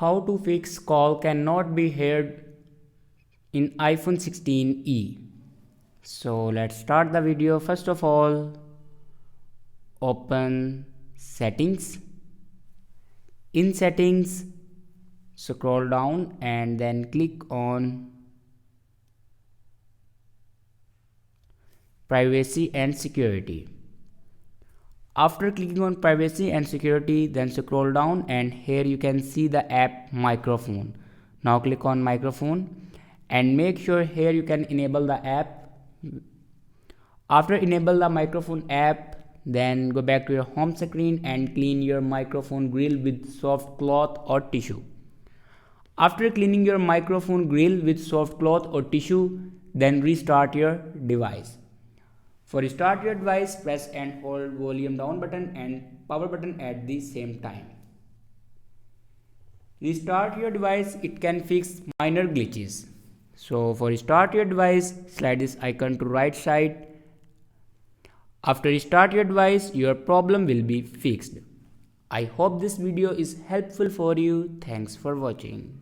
How to fix call cannot be heard in iPhone 16e. So let's start the video. First of all, open settings. In settings, scroll down and then click on privacy and security. After clicking on privacy and security, then scroll down and here you can see the app microphone. Now click on microphone and make sure here you can enable the app. After enable the microphone app, then go back to your home screen and clean your microphone grill with soft cloth or tissue. After cleaning your microphone grill with soft cloth or tissue, then restart your device. For restart your device, press and hold volume down button and power button at the same time. Restart your device, it can fix minor glitches. So for restart your device, slide this icon to right side. After restart your device, your problem will be fixed. I hope this video is helpful for you. Thanks for watching.